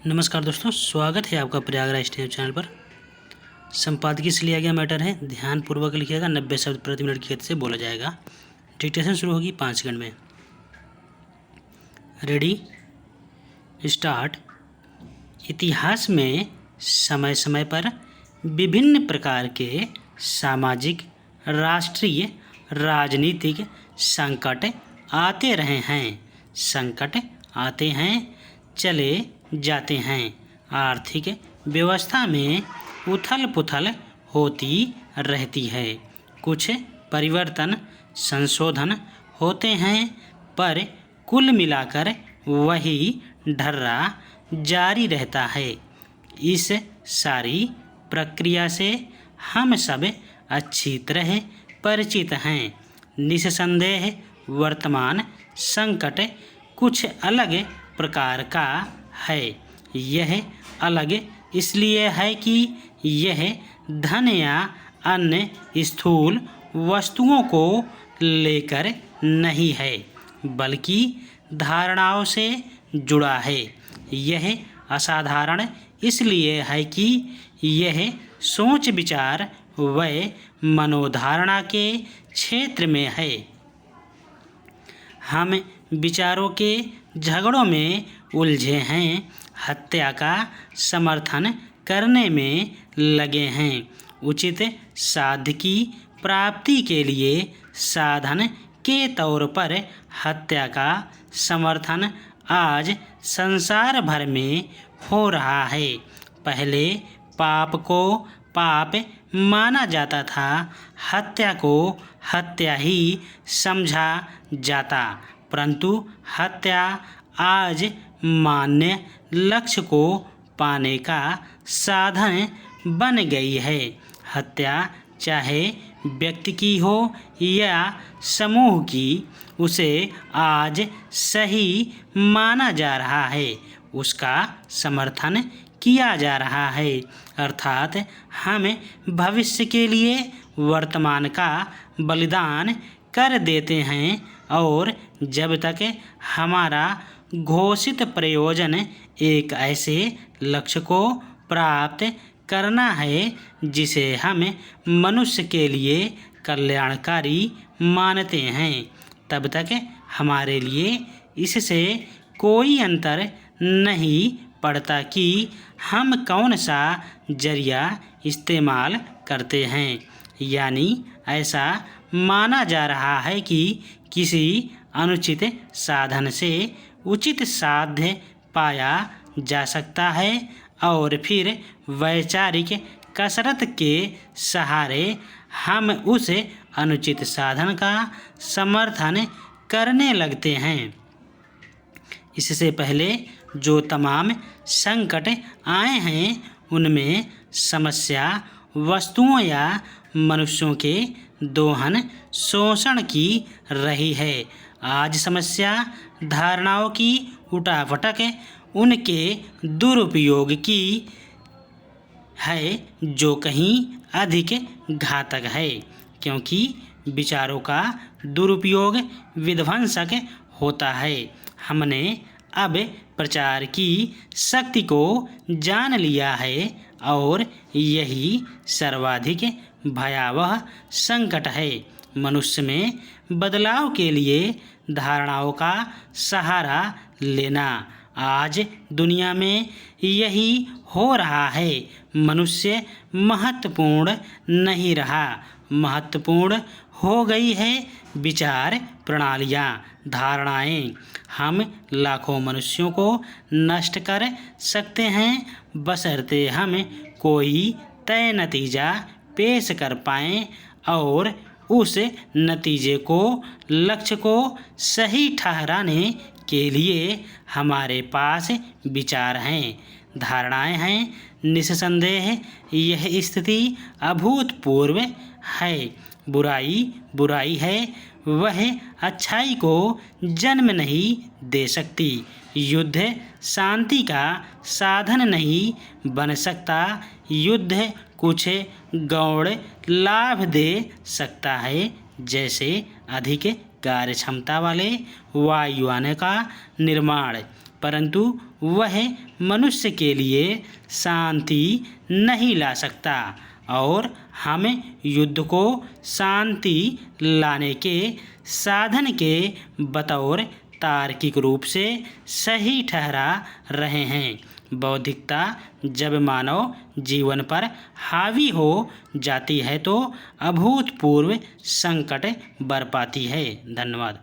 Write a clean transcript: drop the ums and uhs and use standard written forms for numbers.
नमस्कार दोस्तों, स्वागत है आपका प्रयागराज स्टेप चैनल पर। संपादकीय से लिया गया मैटर है, ध्यानपूर्वक लिखिएगा। 90 शब्द प्रति मिनट की गति से बोला जाएगा। डिक्टेशन शुरू होगी 5 सेकंड में। Ready, start. इतिहास में समय समय पर विभिन्न प्रकार के सामाजिक, राष्ट्रीय, राजनीतिक संकट आते रहे हैं। संकट आते हैं, चले जाते हैं। आर्थिक व्यवस्था में उथल पुथल होती रहती है। कुछ परिवर्तन, संशोधन होते हैं, पर कुल मिलाकर वही ढर्रा जारी रहता है। इस सारी प्रक्रिया से हम सब अच्छी तरह परिचित हैं। निस्संदेह वर्तमान संकट कुछ अलग प्रकार का है। यह अलग इसलिए है कि यह धन या अन्य स्थूल वस्तुओं को लेकर नहीं है, बल्कि धारणाओं से जुड़ा है। यह असाधारण इसलिए है कि यह सोच विचार व मनोधारणा के क्षेत्र में है। हम विचारों के झगड़ों में उलझे हैं, हत्या का समर्थन करने में लगे हैं। उचित साध्य की प्राप्ति के लिए साधन के तौर पर हत्या का समर्थन आज संसार भर में हो रहा है। पहले पाप को पाप माना जाता था, हत्या को हत्या ही समझा जाता, परंतु हत्या आज मान्य लक्ष्य को पाने का साधन बन गई है। हत्या चाहे व्यक्ति की हो या समूह की, उसे आज सही माना जा रहा है, उसका समर्थन किया जा रहा है। अर्थात हम भविष्य के लिए वर्तमान का बलिदान कर देते हैं, और जब तक हमारा घोषित प्रयोजन एक ऐसे लक्ष्य को प्राप्त करना है जिसे हम मनुष्य के लिए कल्याणकारी मानते हैं, तब तक हमारे लिए इससे कोई अंतर नहीं पड़ता कि हम कौन सा जरिया इस्तेमाल करते हैं। यानी ऐसा माना जा रहा है कि किसी अनुचित साधन से उचित साध्य पाया जा सकता है, और फिर वैचारिक कसरत के सहारे हम उस अनुचित साधन का समर्थन करने लगते हैं। इससे पहले जो तमाम संकट आए हैं, उनमें समस्या वस्तुओं या मनुष्यों के दोहन शोषण की रही है। आज समस्या धारणाओं की उठापटक, उनके दुरुपयोग की है, जो कहीं अधिक घातक है, क्योंकि विचारों का दुरुपयोग विध्वंसक होता है। हमने अब प्रचार की शक्ति को जान लिया है, और यही सर्वाधिक भयावह संकट है। मनुष्य में बदलाव के लिए धारणाओं का सहारा लेना। आज दुनिया में यही हो रहा है। मनुष्य महत्वपूर्ण नहीं रहा, महत्वपूर्ण हो गई है विचार प्रणालियाँ, धारणाएं। हम लाखों मनुष्यों को नष्ट कर सकते हैं, बशर्ते हम कोई तय नतीजा पेश कर पाएँ, और उस नतीजे को, लक्ष्य को सही ठहराने के लिए हमारे पास विचार हैं, धारणाएं हैं। निस्संदेह यह स्थिति अभूतपूर्व है। बुराई बुराई है, वह अच्छाई को जन्म नहीं दे सकती। युद्ध शांति का साधन नहीं बन सकता। युद्ध कुछ गौण लाभ दे सकता है, जैसे अधिक कार्य क्षमता वाले वायुयान का निर्माण, परंतु वह मनुष्य के लिए शांति नहीं ला सकता और हम युद्ध को शांति लाने के साधन के बतौर तार्किक रूप से सही ठहरा रहे हैं। बौद्धिकता जब मानव जीवन पर हावी हो जाती है तो अभूतपूर्व संकट बरपाती है। धन्यवाद।